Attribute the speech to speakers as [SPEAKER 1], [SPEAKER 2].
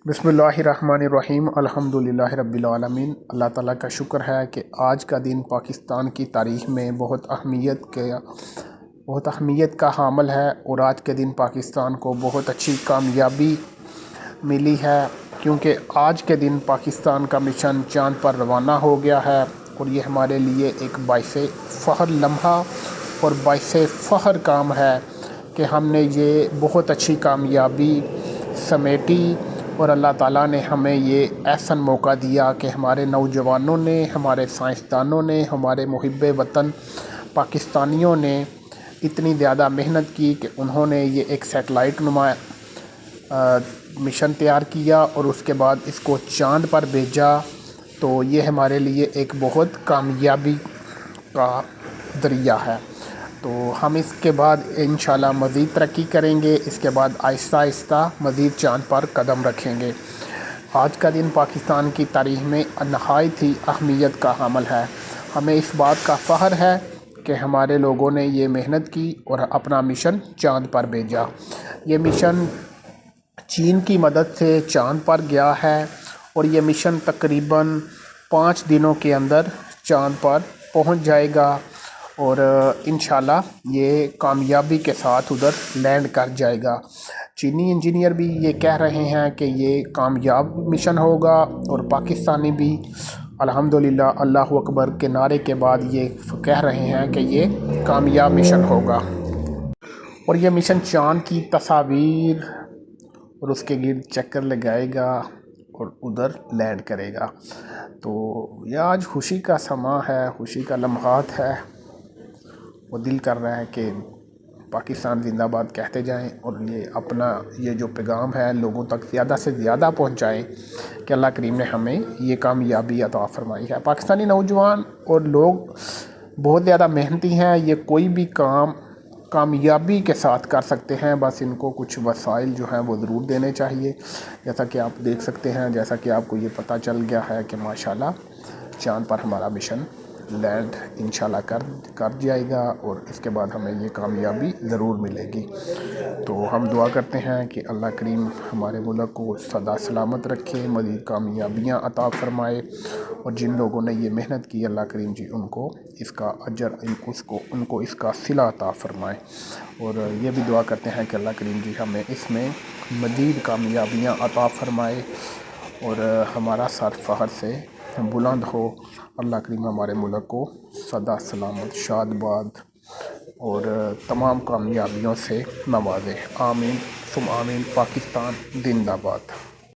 [SPEAKER 1] बिस्मिल्लाहिर्रहमानिर्रहीम अल्हम्दुलिल्लाहि रब्बिल आलमीन। अल्लाह ताला का शुक्र है कि आज का दिन पाकिस्तान की तारीख़ में बहुत अहमियत का हामिल है और आज के दिन पाकिस्तान को बहुत अच्छी कामयाबी मिली है, क्योंकि आज के दिन पाकिस्तान का मिशन चाँद पर रवाना हो गया है और ये हमारे लिए एक बाइसे फ़ख्र लम्हा और बाइसे फ़ख्र काम है कि हमने ये बहुत अच्छी कामयाबी समेटी और अल्लाह ताला ने हमें ये ऐसा मौका दिया कि हमारे नौजवानों ने, हमारे साइंसदानों ने, हमारे मुहिब्बे वतन पाकिस्तानियों ने इतनी ज़्यादा मेहनत की कि उन्होंने ये एक सैटेलाइट नुमा मिशन तैयार किया और उसके बाद इसको चाँद पर भेजा। तो ये हमारे लिए एक बहुत कामयाबी का ज़रिया है। तो हम इसके बाद इंशाल्लाह मज़ीद तरक्की करेंगे, इसके बाद आहिस्ता आहिस्ता मज़ीद चाँद पर कदम रखेंगे। आज का दिन पाकिस्तान की तारीख़ में नहायत ही अहमियत का हामिल है। हमें इस बात का फ़ख्र है कि हमारे लोगों ने ये मेहनत की और अपना मिशन चाँद पर भेजा। ये मिशन चीन की मदद से चाँद पर गया है और ये मिशन तकरीबन 5 दिनों के अंदर चाँद पर पहुंच जाएगा और इंशाल्लाह ये कामयाबी के साथ उधर लैंड कर जाएगा। चीनी इंजीनियर भी ये कह रहे हैं कि ये कामयाब मिशन होगा और पाकिस्तानी भी अल्हम्दुलिल्लाह अल्लाहु अकबर के नारे के बाद ये कह रहे हैं कि ये कामयाब मिशन होगा और ये मिशन चाँद की तस्वीर और उसके गिर्द चक्कर लगाएगा और उधर लैंड करेगा। तो यह आज खुशी का समा है, खुशी का लम्हात है। वो दिल कर रहा है कि पाकिस्तान जिंदाबाद कहते जाएं और ये जो पैगाम है लोगों तक ज़्यादा से ज़्यादा पहुंचाएं कि अल्लाह करीम ने हमें ये कामयाबी अता फरमाई है। पाकिस्तानी नौजवान और लोग बहुत ज़्यादा मेहनती हैं। ये कोई भी काम कामयाबी के साथ कर सकते हैं, बस इनको कुछ वसाइल जो हैं वो ज़रूर देने चाहिए। जैसा कि आप देख सकते हैं, जैसा कि आपको ये पता चल गया है कि माशाल्लाह चाँद पर हमारा मिशन लैंड इंशाल्लाह कर जाएगा और इसके बाद हमें ये कामयाबी ज़रूर मिलेगी। तो हम दुआ करते हैं कि अल्लाह करीम हमारे मुल्क को सदा सलामत रखे, मज़ीद कामयाबियाँ अता फ़रमाए और जिन लोगों ने ये मेहनत की अल्लाह करीम जी उनको इसका अजर उनको इसका सिला अता फ़रमाए। और ये भी दुआ करते हैं कि अल्लाह करीम जी हमें इसमें मज़ीद कामयाबियाँ अता फ़रमाए और हमारा सर फ़ख्र से बुलंद हो। अल्लाह करीम हमारे मुल्क को सदा सलामत, शादबाद और तमाम कामयाबियों से नवाज़े। आमीन सुम आमीन। पाकिस्तान जिंदाबाद।